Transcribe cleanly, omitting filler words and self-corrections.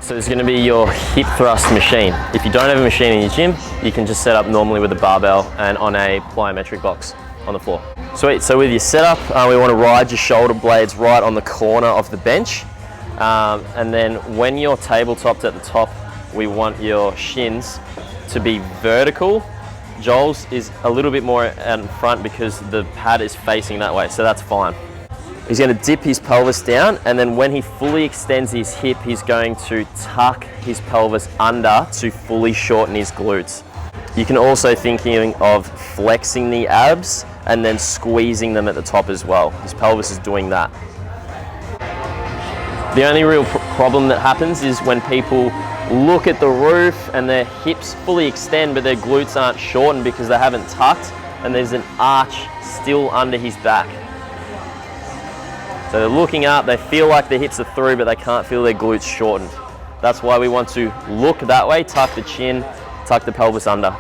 So it's going to be your hip thrust machine. If you don't have a machine in your gym, you can just set up normally with a barbell and on a plyometric box on the floor. Sweet, so with your setup, we want to ride your shoulder blades right on the corner of the bench. And then when you're tabletopped at the top, we want your shins to be vertical. Joel's is a little bit more out in front because the pad is facing that way, so that's fine. He's going to dip his pelvis down, and then when he fully extends his hip, he's going to tuck his pelvis under to fully shorten his glutes. You can also thinking of flexing the abs and then squeezing them at the top as well. His pelvis is doing that. The only real problem that happens is when people look at the roof and their hips fully extend, but their glutes aren't shortened because they haven't tucked, and there's an arch still under his back. So they're looking up, they feel like their hips are through, but they can't feel their glutes shortened. That's why we want to look that way, tuck the chin, tuck the pelvis under.